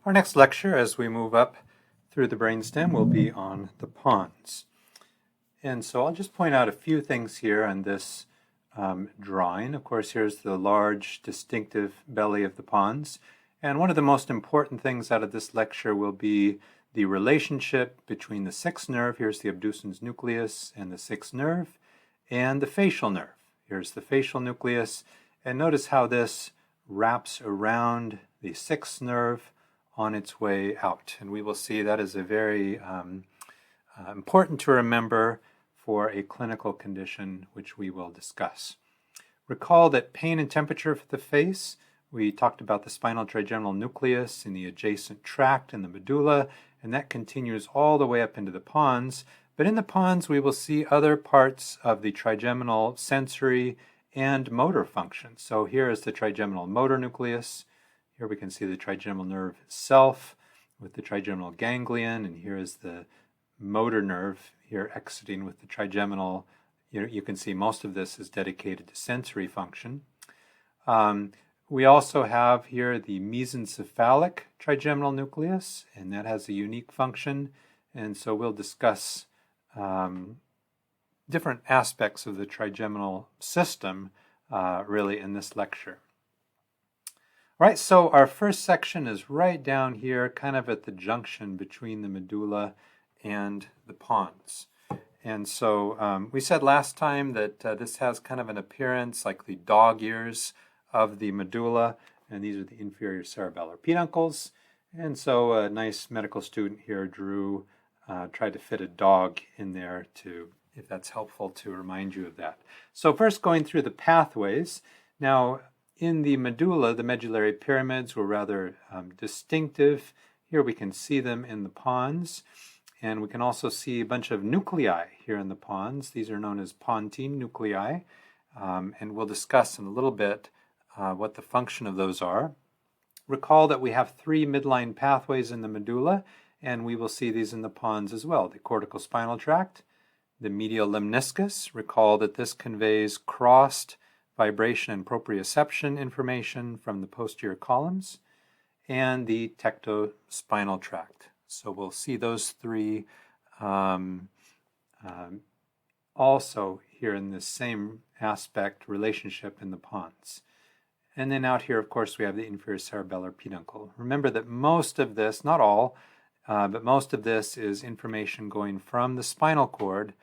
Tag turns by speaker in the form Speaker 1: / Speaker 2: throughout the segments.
Speaker 1: Our next lecture, as we move up through the brainstem, will be on the pons. And so I'll just point out a few things here on this drawing. Of course, here's the large, distinctive belly of the pons. And one of the most important things out of this lecture will be the relationship between the sixth nerve, here's the abducens nucleus, and the sixth nerve, and the facial nerve. Here's the facial nucleus. And notice how this wraps around the sixth nerve on its way out. And we will see that is a very important to remember for a clinical condition which we will discuss. Recall that pain and temperature for the face, we talked about the spinal trigeminal nucleus in the adjacent tract in the medulla, and that continues all the way up into the pons. But in the pons, we will see other parts of the trigeminal sensory and motor function. So here is the trigeminal motor nucleus. Here we can see the trigeminal nerve itself with the trigeminal ganglion, and here is the motor nerve here exiting with the trigeminal. You can see most of this is dedicated to sensory function. We also have here the mesencephalic trigeminal nucleus, and that has a unique function. And so we'll discuss different aspects of the trigeminal system really in this lecture. All right, so our first section is right down here, kind of at the junction between the medulla and the pons. And so we said last time that this has kind of an appearance like the dog ears of the medulla, and these are the inferior cerebellar peduncles. And so a nice medical student here tried to fit a dog in there if that's helpful to remind you of that. So first going through the pathways. Now in the medulla, the medullary pyramids were rather distinctive. Here we can see them in the pons. And we can also see a bunch of nuclei here in the pons. These are known as pontine nuclei. And we'll discuss in a little bit what the function of those are. Recall that we have three midline pathways in the medulla, and we will see these in the pons as well. The cortical spinal tract, the medial lemniscus. Recall that this conveys crossed vibration and proprioception information from the posterior columns, and the tectospinal tract. So we'll see those three also here in this same aspect relationship in the pons. And then out here, of course, we have the inferior cerebellar peduncle. Remember that most of this, not all, but most of this is information going from the spinal cord,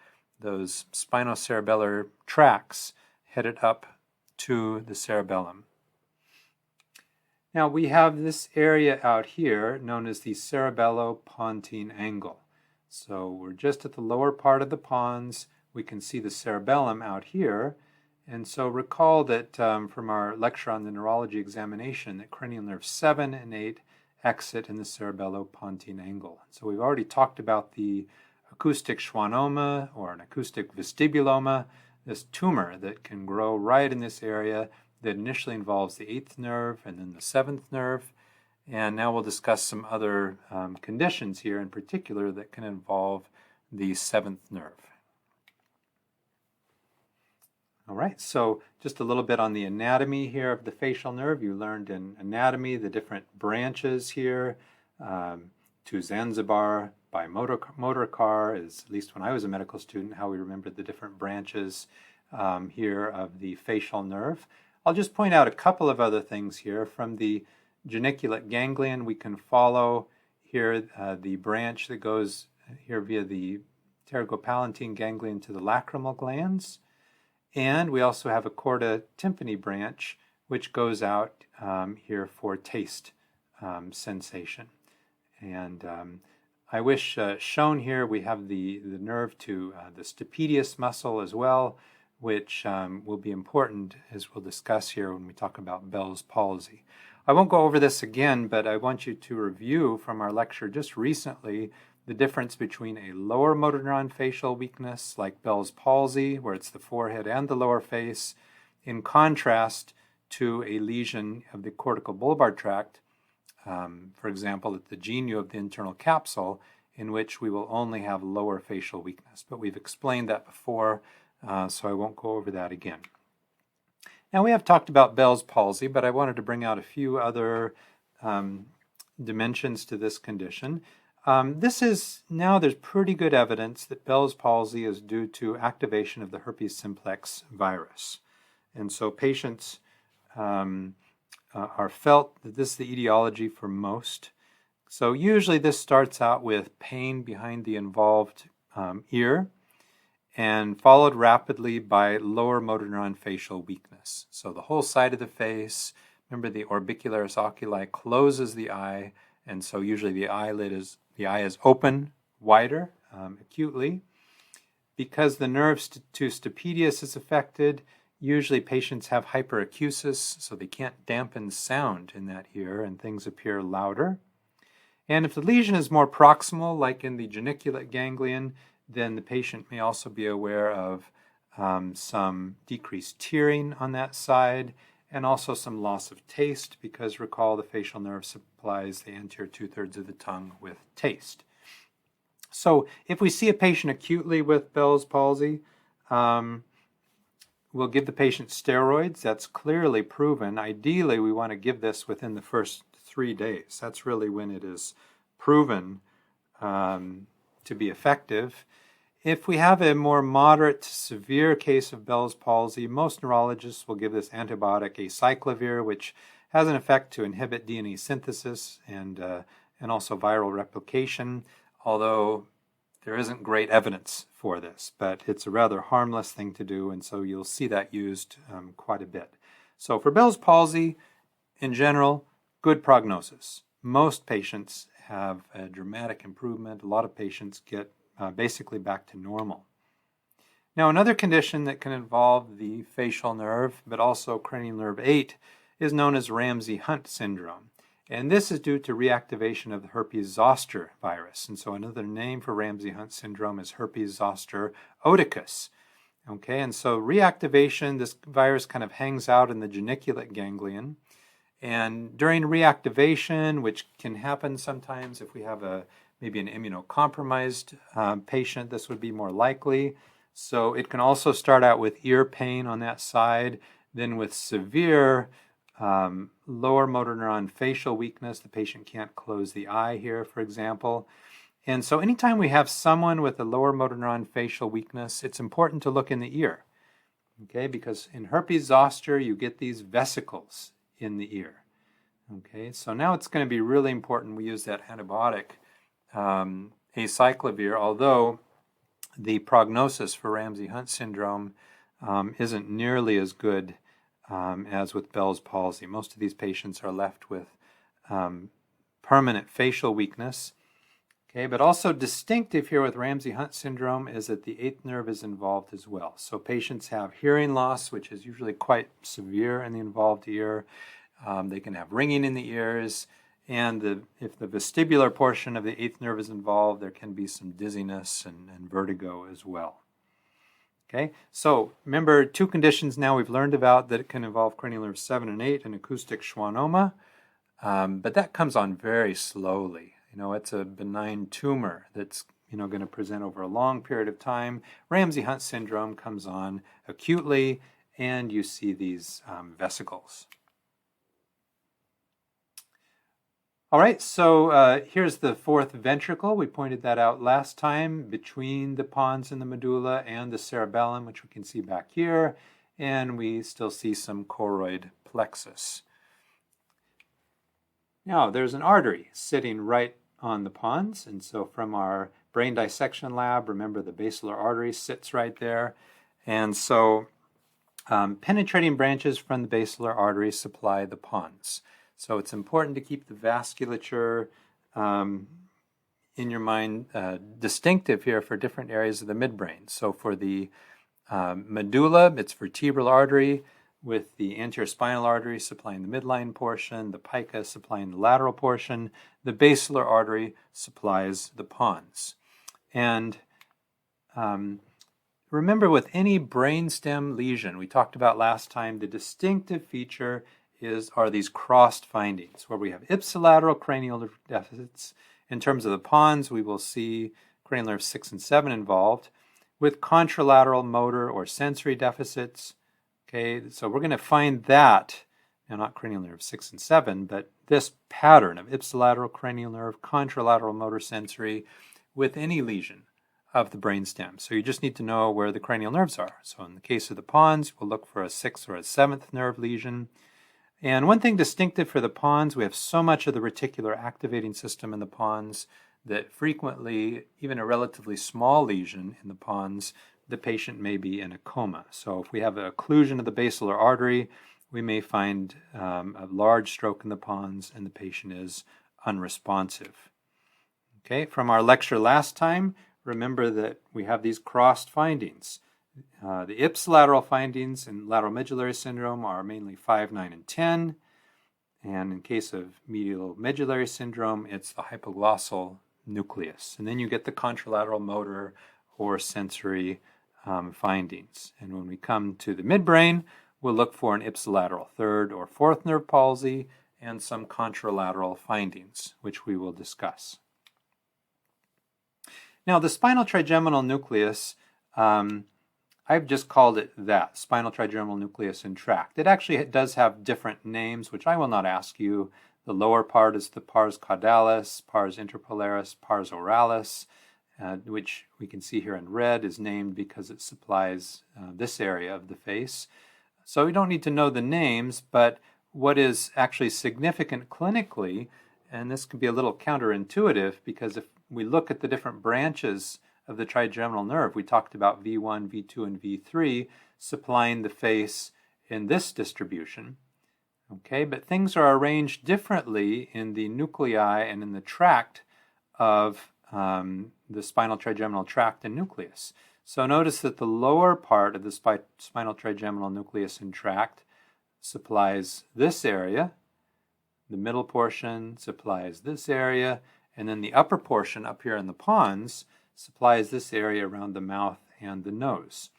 Speaker 1: those spinocerebellar tracts headed up to the cerebellum. Now we have this area out here known as the cerebellopontine angle. So we're just at the lower part of the pons. We can see the cerebellum out here. And so recall that from our lecture on the neurology examination that cranial nerves 7 and 8 exit in the cerebellopontine angle. So we've already talked about the acoustic schwannoma or an acoustic vestibuloma, this tumor that can grow right in this area that initially involves the 8th nerve and then the 7th nerve. And now we'll discuss some other conditions here in particular that can involve the 7th nerve. All right, so just a little bit on the anatomy here of the facial nerve. You learned in anatomy the different branches here. To Zanzibar by motor car is, at least when I was a medical student, how we remembered the different branches here of the facial nerve. I'll just point out a couple of other things here. From the geniculate ganglion, we can follow here the branch that goes here via the pterygopalatine ganglion to the lacrimal glands. And we also have a chorda tympani branch, which goes out here for taste sensation. And I wish shown here we have the nerve to the stapedius muscle as well, which will be important as we'll discuss here when we talk about Bell's palsy. I won't go over this again, but I want you to review from our lecture just recently the difference between a lower motor neuron facial weakness like Bell's palsy, where it's the forehead and the lower face, in contrast to a lesion of the cortical bulbar tract, for example, at the genu of the internal capsule, in which we will only have lower facial weakness. But we've explained that before, so I won't go over that again. Now we have talked about Bell's palsy, but I wanted to bring out a few other dimensions to this condition. There's pretty good evidence that Bell's palsy is due to activation of the herpes simplex virus. And so patients are felt that this is the etiology for most. So usually this starts out with pain behind the involved ear and followed rapidly by lower motor neuron facial weakness. So the whole side of the face, remember the orbicularis oculi closes the eye, and so usually the eye is open wider acutely. Because the nerve to stapedius is affected, usually patients have hyperacusis, so they can't dampen sound in that ear and things appear louder. And if the lesion is more proximal, like in the geniculate ganglion, then the patient may also be aware of some decreased tearing on that side and also some loss of taste, because recall the facial nerve supplies the anterior 2/3 of the tongue with taste. So if we see a patient acutely with Bell's palsy, we'll give the patient steroids. That's clearly proven. Ideally, we want to give this within the first 3 days. That's really when it is proven to be effective. If we have a more moderate to severe case of Bell's palsy, most neurologists will give this antibiotic acyclovir, which has an effect to inhibit DNA synthesis and also viral replication, although there isn't great evidence for this, but it's a rather harmless thing to do, and so you'll see that used quite a bit. So for Bell's palsy, in general, good prognosis. Most patients have a dramatic improvement. A lot of patients get basically back to normal. Now, another condition that can involve the facial nerve, but also cranial nerve 8, is known as Ramsey Hunt syndrome. And this is due to reactivation of the herpes zoster virus. And so another name for Ramsey Hunt syndrome is herpes zoster oticus. Okay, and so reactivation, this virus kind of hangs out in the geniculate ganglion. And during reactivation, which can happen sometimes if we have maybe an immunocompromised patient, this would be more likely. So it can also start out with ear pain on that side, then with severe lower motor neuron facial weakness. The patient can't close the eye here, for example. And so anytime we have someone with a lower motor neuron facial weakness, it's important to look in the ear, okay? Because in herpes zoster, you get these vesicles in the ear, okay? So now it's going to be really important we use that antibiotic acyclovir, although the prognosis for Ramsey Hunt syndrome isn't nearly as good as with Bell's palsy. Most of these patients are left with permanent facial weakness. Okay, but also distinctive here with Ramsey Hunt syndrome is that the 8th nerve is involved as well. So patients have hearing loss, which is usually quite severe in the involved ear. They can have ringing in the ears, and if the vestibular portion of the 8th nerve is involved, there can be some dizziness and vertigo as well. Okay, so remember 2 conditions now we've learned about that it can involve cranial nerves 7 and 8 and acoustic schwannoma, but that comes on very slowly. It's a benign tumor that's going to present over a long period of time. Ramsey Hunt syndrome comes on acutely, and you see these vesicles. All right, so here's the 4th ventricle. We pointed that out last time between the pons and the medulla and the cerebellum, which we can see back here, and we still see some choroid plexus. Now, there's an artery sitting right on the pons, and so from our brain dissection lab, remember the basilar artery sits right there, and so penetrating branches from the basilar artery supply the pons. So it's important to keep the vasculature in your mind distinctive here for different areas of the midbrain. So for the medulla, it's vertebral artery, with the anterior spinal artery supplying the midline portion, the pica supplying the lateral portion, the basilar artery supplies the pons. And remember, with any brainstem lesion, we talked about last time, the distinctive feature are these crossed findings, where we have ipsilateral cranial deficits. In terms of the pons, we will see cranial nerves 6 and 7 involved, with contralateral motor or sensory deficits. Okay, so we're going to find that Now, not cranial nerve 6 and 7, but this pattern of ipsilateral cranial nerve, contralateral motor sensory with any lesion of the brainstem. So you just need to know where the cranial nerves are. So in the case of the Pons, we'll look for a 6th or a 7th nerve lesion. And one thing distinctive for the Pons, we have so much of the reticular activating system in the Pons that frequently, even a relatively small lesion in the Pons, the patient may be in a coma. So if we have an occlusion of the basilar artery, we may find a large stroke in the Pons and the patient is unresponsive. Okay, from our lecture last time, remember that we have these crossed findings. The ipsilateral findings in lateral medullary syndrome are mainly 5, 9, and 10. And in case of medial medullary syndrome, it's the hypoglossal nucleus. And then you get the contralateral motor or sensory findings. And when we come to the midbrain, we'll look for an ipsilateral 3rd or 4th nerve palsy and some contralateral findings, which we will discuss. Now, the spinal trigeminal nucleus, I've just called it that, spinal trigeminal nucleus and tract. It actually does have different names, which I will not ask you. The lower part is the pars caudalis, pars interpolaris, pars oralis, which we can see here in red is named because it supplies this area of the face. So we don't need to know the names, but what is actually significant clinically, and this can be a little counterintuitive because if we look at the different branches of the trigeminal nerve, we talked about V1, V2, and V3 supplying the face in this distribution. Okay, but things are arranged differently in the nuclei and in the tract of the spinal trigeminal tract and nucleus. So notice that the lower part of the spinal trigeminal nucleus and tract supplies this area, the middle portion supplies this area, and then the upper portion up here in the Pons supplies this area around the mouth and the nose.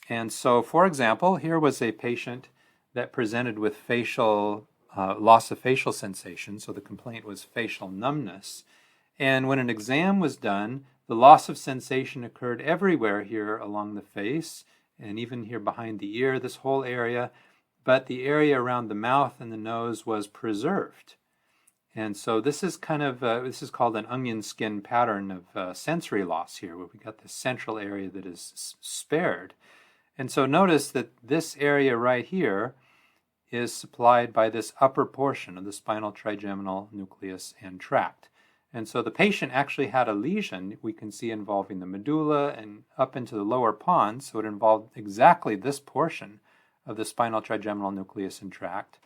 Speaker 1: And so, for example, here was a patient that presented with facial loss of facial sensation, so the complaint was facial numbness. And when an exam was done, the loss of sensation occurred everywhere here along the face, and even here behind the ear, this whole area, but the area around the mouth and the nose was preserved. And so this is kind of, this is called an onion skin pattern of sensory loss here, where we got this central area that is spared. And so notice that this area right here is supplied by this upper portion of the spinal trigeminal nucleus and tract. And so the patient actually had a lesion we can see involving the medulla and up into the lower pons, so it involved exactly this portion of the spinal trigeminal nucleus and tract.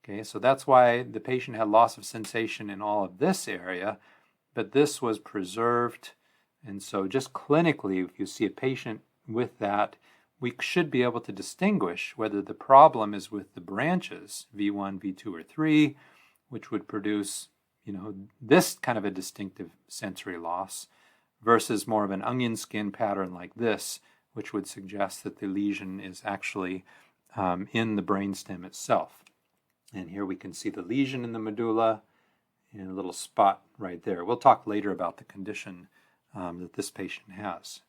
Speaker 1: Okay, so that's why the patient had loss of sensation in all of this area, but this was preserved. And so just clinically, if you see a patient with that, we should be able to distinguish whether the problem is with the branches, V1, V2, or 3, which would produce, this kind of a distinctive sensory loss, versus more of an onion skin pattern like this, which would suggest that the lesion is actually in the brainstem itself. And here we can see the lesion in the medulla and a little spot right there. We'll talk later about the condition that this patient has.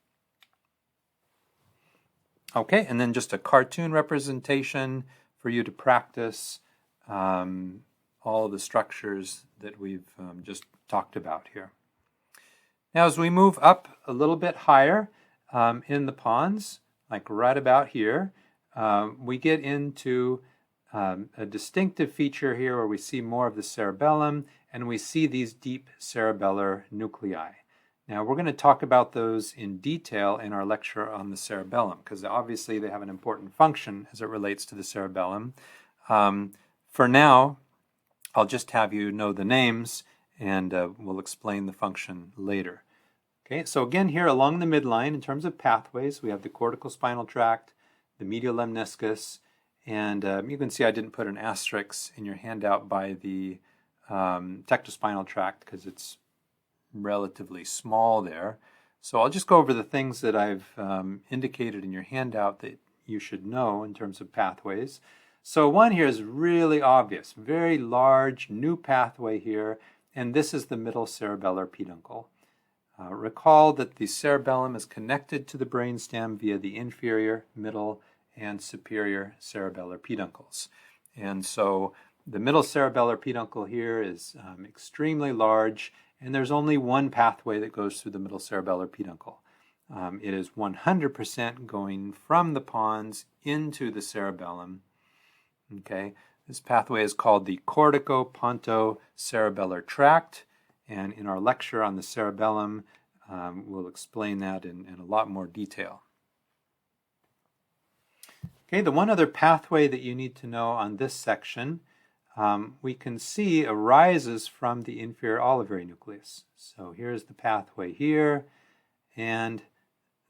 Speaker 1: Okay, and then just a cartoon representation for you to practice all the structures that we've just talked about here. Now, as we move up a little bit higher in the Pons, like right about here, we get into a distinctive feature here where we see more of the cerebellum and we see these deep cerebellar nuclei. Now, we're going to talk about those in detail in our lecture on the cerebellum because obviously they have an important function as it relates to the cerebellum. For now, I'll just have you know the names and we'll explain the function later. Okay, so again here along the midline in terms of pathways, we have the cortical spinal tract, the medial lemniscus, and you can see I didn't put an asterisk in your handout by the tectospinal tract because it's relatively small there. So I'll just go over the things that I've indicated in your handout that you should know in terms of pathways. So one here is really obvious, very large new pathway here, and this is the middle cerebellar peduncle. Recall that the cerebellum is connected to the brainstem via the inferior, middle, and superior cerebellar peduncles. And so the middle cerebellar peduncle here is extremely large, and there's only one pathway that goes through the middle cerebellar peduncle. It is 100% going from the pons into the cerebellum. Okay, this pathway is called the cortico-pontocerebellar tract, and in our lecture on the cerebellum, we'll explain that in a lot more detail. Okay, the one other pathway that you need to know on this section, we can see arises from the inferior olivary nucleus. So here's the pathway here and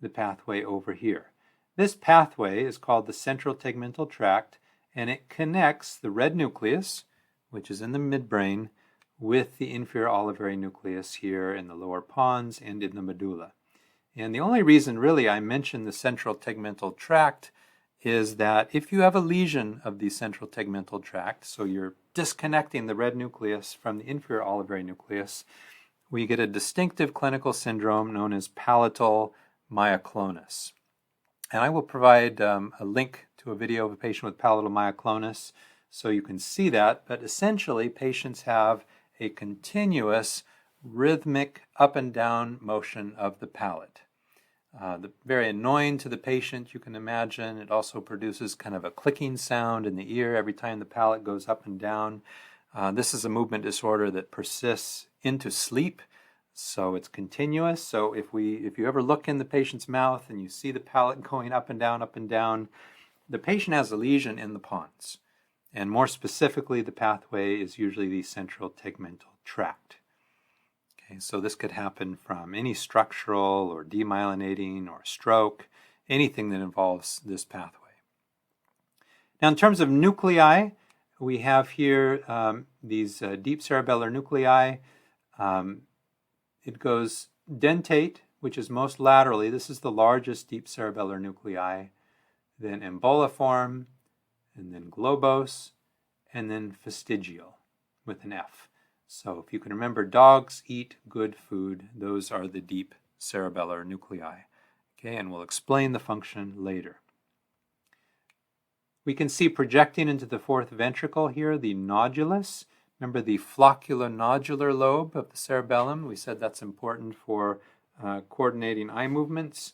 Speaker 1: the pathway over here. This pathway is called the central tegmental tract, and it connects the red nucleus, which is in the midbrain, with the inferior olivary nucleus here in the lower pons and in the medulla. And the only reason really I mention the central tegmental tract is that if you have a lesion of the central tegmental tract, so you're disconnecting the red nucleus from the inferior olivary nucleus, we get a distinctive clinical syndrome known as palatal myoclonus. And I will provide a link to a video of a patient with palatal myoclonus so you can see that, but essentially patients have a continuous rhythmic up and down motion of the palate. Very annoying to the patient, you can imagine. It also produces kind of a clicking sound in the ear every time the palate goes up and down. This is a movement disorder that persists into sleep, so it's continuous. So if you ever look in the patient's mouth and you see the palate going up and down, the patient has a lesion in the pons. And more specifically, the pathway is usually the central tegmental tract. Okay, so this could happen from any structural or demyelinating or stroke, anything that involves this pathway. Now, in terms of nuclei, we have here these deep cerebellar nuclei. It goes dentate, which is most laterally. This is the largest deep cerebellar nuclei. Then emboliform, and then globose, and then fastigial with an F. So if you can remember, dogs eat good food. Those are the deep cerebellar nuclei. Okay, and we'll explain the function later. We can see projecting into the fourth ventricle here the nodulus. Remember the flocculonodular lobe of the cerebellum? We said that's important for coordinating eye movements.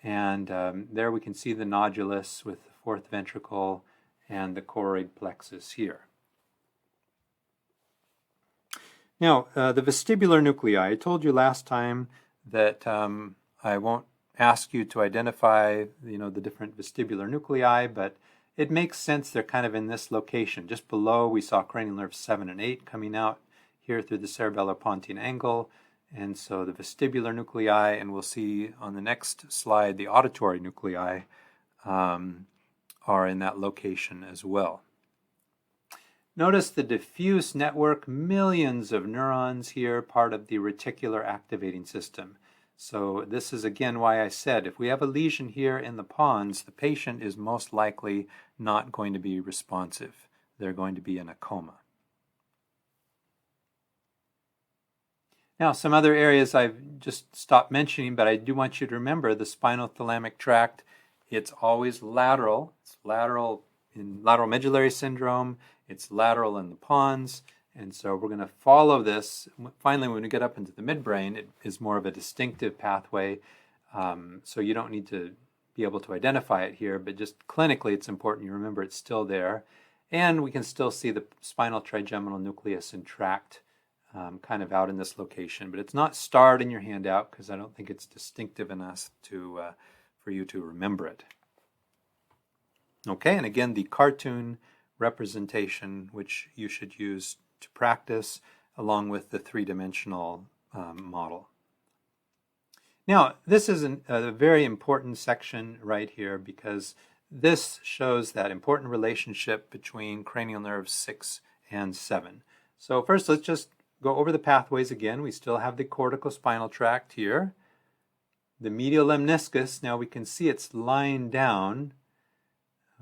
Speaker 1: And there we can see the nodulus with the fourth ventricle and the choroid plexus here. Now, the vestibular nuclei. I told you last time that I won't ask you to identify, the different vestibular nuclei, but it makes sense they're kind of in this location. Just below, we saw cranial nerves 7 and 8 coming out here through the cerebellopontine angle, and so the vestibular nuclei, and we'll see on the next slide, the auditory nuclei are in that location as well. Notice the diffuse network, millions of neurons here, part of the reticular activating system. So this is again why I said if we have a lesion here in the pons, the patient is most likely not going to be responsive. They're going to be in a coma. Now, some other areas I've just stopped mentioning, but I do want you to remember the spinal thalamic tract. It's always lateral. It's lateral in lateral medullary syndrome. It's lateral in the pons. And so we're going to follow this. Finally, when we get up into the midbrain, it is more of a distinctive pathway. So you don't need to be able to identify it here, but just clinically it's important you remember it's still there. And we can still see the spinal trigeminal nucleus and tract kind of out in this location. But it's not starred in your handout because I don't think it's distinctive enough for you to remember it. Okay, and again, the cartoon representation, which you should use to practice, along with the three-dimensional model. Now, this is a very important section right here because this shows that important relationship between cranial nerves 6 and 7. So first, let's just go over the pathways again. We still have the corticospinal tract here. The medial lemniscus, now we can see it's lying down.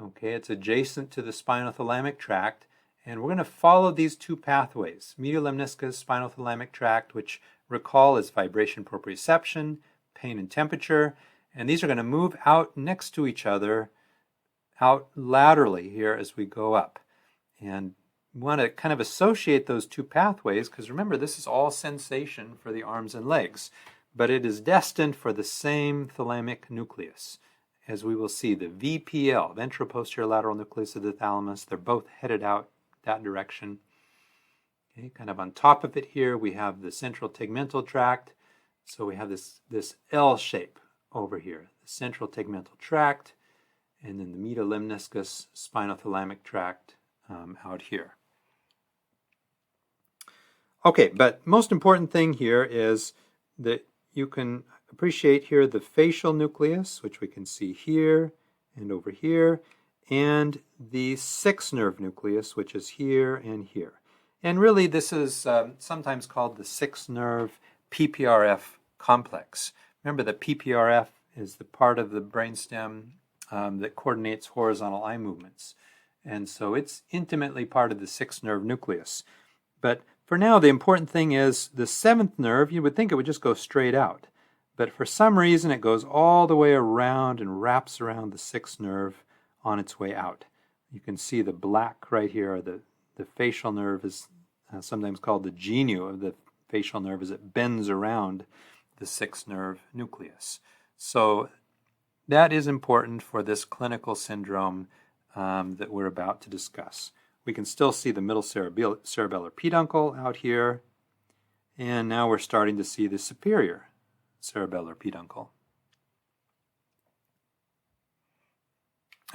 Speaker 1: Okay, it's adjacent to the spinothalamic tract. And we're going to follow these two pathways, medial lemniscus, spinothalamic tract, which recall is vibration proprioception, pain and temperature. And these are going to move out next to each other, out laterally here as we go up. And we want to kind of associate those two pathways, because remember, this is all sensation for the arms and legs, but it is destined for the same thalamic nucleus. As we will see, the VPL, ventroposterior lateral nucleus of the thalamus, they're both headed out that direction. Okay, kind of on top of it here, we have the central tegmental tract. So we have this L shape over here, the central tegmental tract, and then the metalimniscus spinothalamic tract out here. Okay, but most important thing here is that you can appreciate here the facial nucleus, which we can see here and over here, and the sixth nerve nucleus, which is here and here. And really, this is sometimes called the sixth nerve PPRF complex. Remember that PPRF is the part of the brainstem that coordinates horizontal eye movements. And so it's intimately part of the sixth nerve nucleus. But for now, the important thing is the seventh nerve, you would think it would just go straight out. But for some reason, it goes all the way around and wraps around the sixth nerve on its way out. You can see the black right here, the facial nerve is sometimes called the genu of the facial nerve as it bends around the sixth nerve nucleus. So that is important for this clinical syndrome that we're about to discuss. We can still see the middle cerebellar peduncle out here, and now we're starting to see the superior cerebellar peduncle.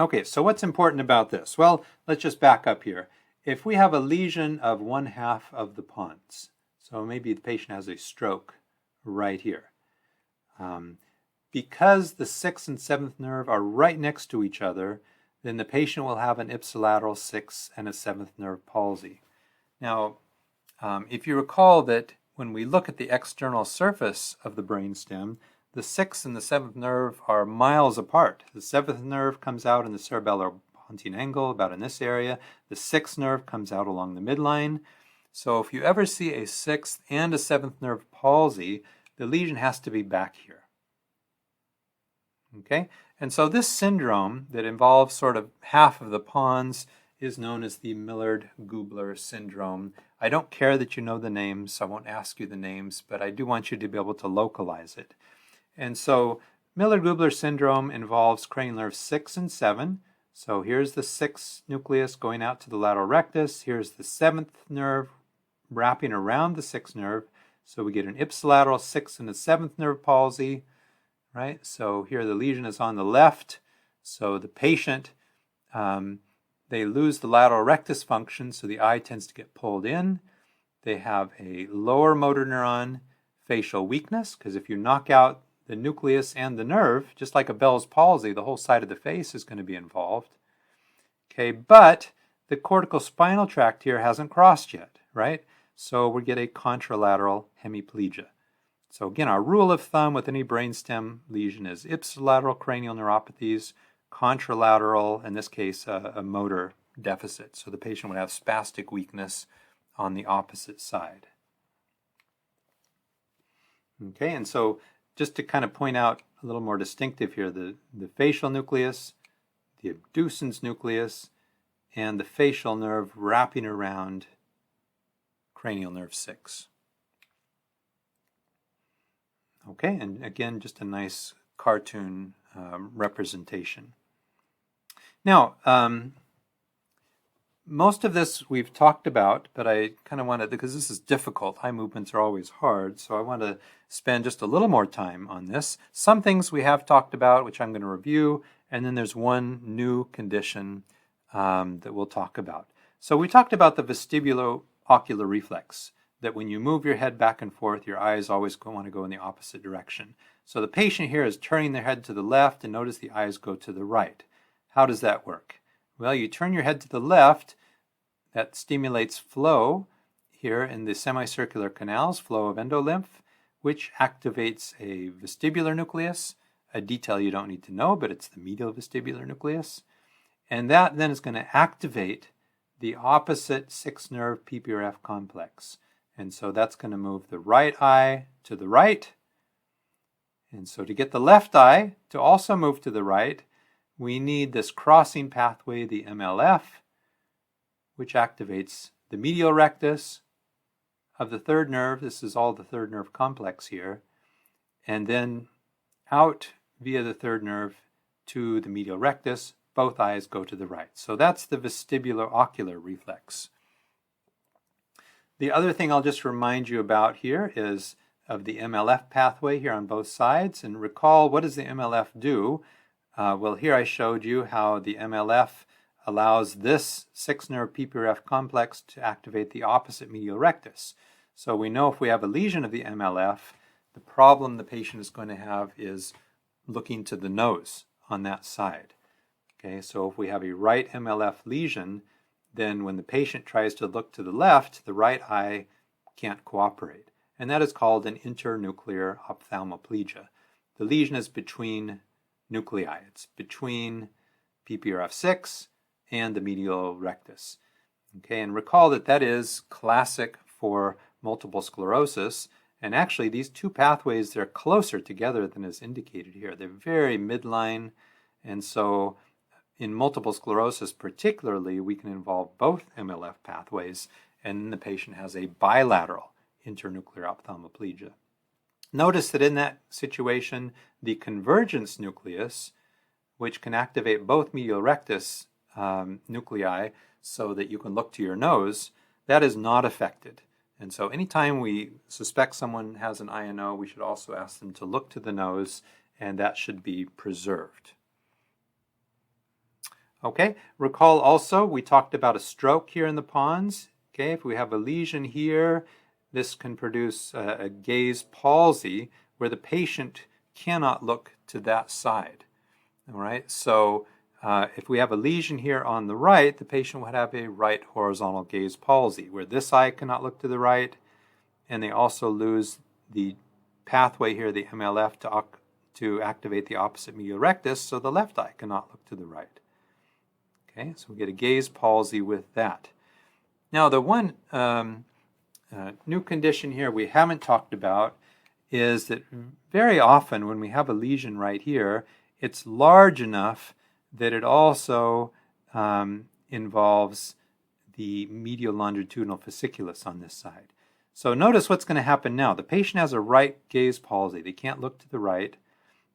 Speaker 1: Okay, so what's important about this? Well, let's just back up here. If we have a lesion of 1/2 of the pons, so maybe the patient has a stroke right here, because the sixth and seventh nerve are right next to each other, then the patient will have an ipsilateral sixth and a seventh nerve palsy. Now, if you recall that when we look at the external surface of the brainstem, the sixth and the seventh nerve are miles apart. The seventh nerve comes out in the cerebellar pontine angle, about in this area. The sixth nerve comes out along the midline. So if you ever see a sixth and a seventh nerve palsy, the lesion has to be back here. Okay? And so this syndrome that involves sort of half of the pons is known as the Millard Gubler syndrome. I don't care that you know the names, so I won't ask you the names, but I do want you to be able to localize it. And so Millard Gubler syndrome involves cranial nerves 6 and 7. So here's the sixth nucleus going out to the lateral rectus. Here's the seventh nerve wrapping around the sixth nerve. So we get an ipsilateral sixth and a seventh nerve palsy, right? So here the lesion is on the left. So the patient, they lose the lateral rectus function, so the eye tends to get pulled in. They have a lower motor neuron facial weakness, because if you knock out the nucleus and the nerve, just like a Bell's palsy, the whole side of the face is going to be involved. Okay, but the corticospinal tract here hasn't crossed yet, right? So we get a contralateral hemiplegia. So again, our rule of thumb with any brainstem lesion is ipsilateral cranial neuropathies, contralateral, in this case, a motor deficit. So the patient would have spastic weakness on the opposite side. Okay, and so just to kind of point out a little more distinctive here, the facial nucleus, the abducens nucleus, and the facial nerve wrapping around cranial nerve 6. Okay, and again, just a nice cartoon representation. Now, most of this we've talked about, but I kind of wanted, because this is difficult, eye movements are always hard, so I want to spend just a little more time on this. Some things we have talked about, which I'm going to review, and then there's one new condition that we'll talk about. So we talked about the vestibulo-ocular reflex, that when you move your head back and forth, your eyes always want to go in the opposite direction. So the patient here is turning their head to the left, and notice the eyes go to the right. How does that work? Well, you turn your head to the left, that stimulates flow here in the semicircular canals, flow of endolymph, which activates a vestibular nucleus, a detail you don't need to know, but it's the medial vestibular nucleus. And that then is going to activate the opposite sixth nerve PPRF complex. And so that's going to move the right eye to the right. And so to get the left eye to also move to the right, we need this crossing pathway, the MLF, which activates the medial rectus of the third nerve. This is all the third nerve complex here. And then out via the third nerve to the medial rectus, both eyes go to the right. So that's the vestibulo-ocular reflex. The other thing I'll just remind you about here is of the MLF pathway here on both sides. And recall, what does the MLF do? Well, here I showed you how the MLF allows this 6-nerve PPRF complex to activate the opposite medial rectus. So we know if we have a lesion of the MLF, the problem the patient is going to have is looking to the nose on that side. Okay, so if we have a right MLF lesion, then when the patient tries to look to the left, the right eye can't cooperate. And that is called an internuclear ophthalmoplegia. The lesion is between nuclei. It's between PPRF6 and the medial rectus. Okay, and recall that that is classic for multiple sclerosis. And actually, these two pathways, they're closer together than is indicated here. They're very midline. And so in multiple sclerosis particularly, we can involve both MLF pathways, and then the patient has a bilateral internuclear ophthalmoplegia. Notice that in that situation, the convergence nucleus, which can activate both medial rectus nuclei so that you can look to your nose, that is not affected. And so anytime we suspect someone has an INO, we should also ask them to look to the nose, and that should be preserved. Okay, recall also we talked about a stroke here in the pons. Okay, if we have a lesion here, this can produce a gaze palsy where the patient cannot look to that side. All right, so if we have a lesion here on the right, the patient would have a right horizontal gaze palsy where this eye cannot look to the right, and they also lose the pathway here, the MLF, to activate the opposite medial rectus, so the left eye cannot look to the right. Okay, so we get a gaze palsy with that. Now, the one new condition here we haven't talked about is that very often when we have a lesion right here, it's large enough that it also involves the medial longitudinal fasciculus on this side. So notice what's going to happen now. The patient has a right gaze palsy. They can't look to the right,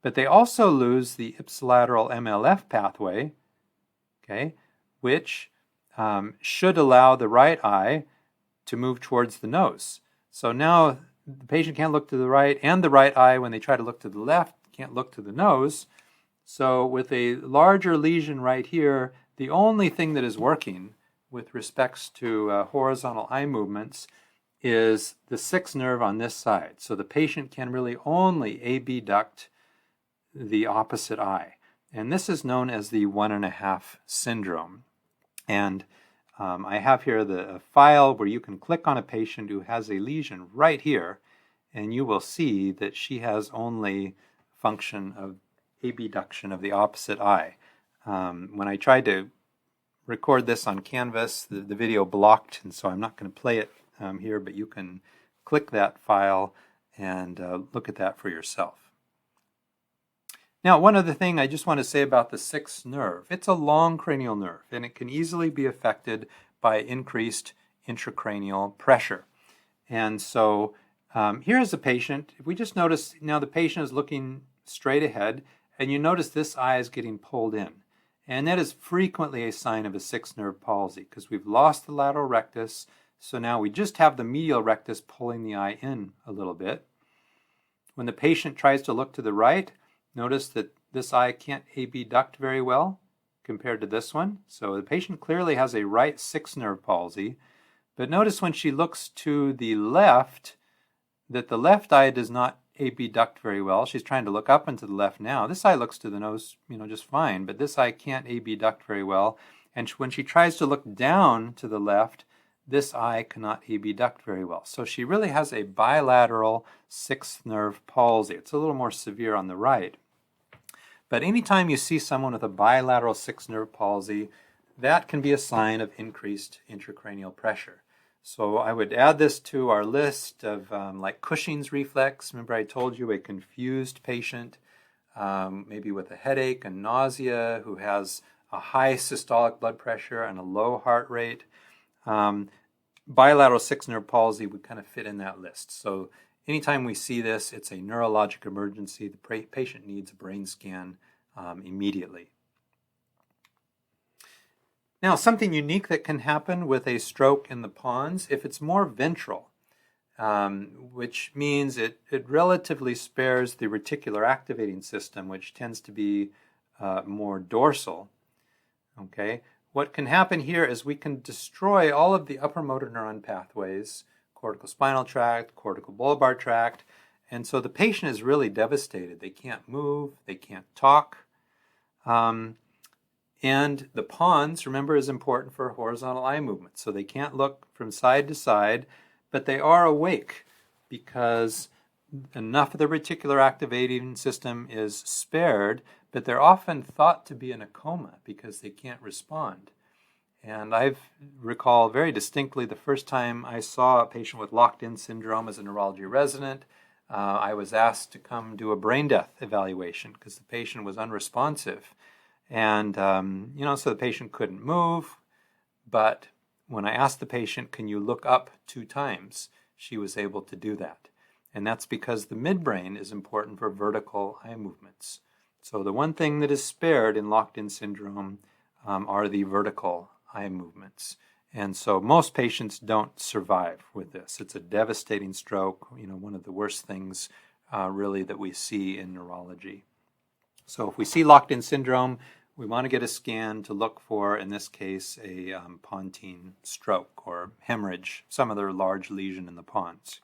Speaker 1: but they also lose the ipsilateral MLF pathway, okay, which should allow the right eye to move towards the nose. So now the patient can't look to the right, and the right eye, when they try to look to the left, can't look to the nose. So with a larger lesion right here, the only thing that is working with respects to horizontal eye movements is the 6th nerve on this side. So the patient can really only abduct the opposite eye. And this is known as the 1.5 syndrome. And I have here a file where you can click on a patient who has a lesion right here, and you will see that she has only function of abduction of the opposite eye. When I tried to record this on Canvas, the video blocked, and so I'm not going to play it here, but you can click that file and look at that for yourself. Now, one other thing I just want to say about the 6th nerve. It's a long cranial nerve, and it can easily be affected by increased intracranial pressure. And so here's a patient. If we just notice now the patient is looking straight ahead, and you notice this eye is getting pulled in. And that is frequently a sign of a 6th nerve palsy because we've lost the lateral rectus, so now we just have the medial rectus pulling the eye in a little bit. When the patient tries to look to the right, notice that this eye can't abduct very well compared to this one. So the patient clearly has a right 6th nerve palsy. But notice when she looks to the left, that the left eye does not abduct very well. She's trying to look up and to the left now. This eye looks to the nose, just fine, but this eye can't abduct very well. And when she tries to look down to the left, this eye cannot abduct very well. So she really has a bilateral 6th nerve palsy. It's a little more severe on the right. But anytime you see someone with a bilateral 6th nerve palsy, that can be a sign of increased intracranial pressure. So I would add this to our list of like Cushing's reflex. Remember I told you a confused patient, maybe with a headache and nausea, who has a high systolic blood pressure and a low heart rate. Bilateral sixth nerve palsy would kind of fit in that list. So anytime we see this, it's a neurologic emergency. The patient needs a brain scan immediately. Now, something unique that can happen with a stroke in the pons, if it's more ventral, which means it relatively spares the reticular activating system, which tends to be more dorsal. Okay, what can happen here is we can destroy all of the upper motor neuron pathways, cortical spinal tract, cortical bulbar tract, and so the patient is really devastated. They can't move, they can't talk. And the pons, remember, is important for horizontal eye movement. So they can't look from side to side, but they are awake because enough of the reticular activating system is spared, but they're often thought to be in a coma because they can't respond. And I recall very distinctly the first time I saw a patient with Lockedin syndrome as a neurology resident. I was asked to come do a brain death evaluation because the patient was unresponsive. And, so the patient couldn't move, but when I asked the patient, can you look up 2 times, she was able to do that. And that's because the midbrain is important for vertical eye movements. So the one thing that is spared in Lockedin syndrome are the vertical eye movements. And so most patients don't survive with this. It's a devastating stroke, one of the worst things really that we see in neurology. So if we see Lockedin syndrome, we want to get a scan to look for, in this case, a pontine stroke or hemorrhage, some other large lesion in the pons.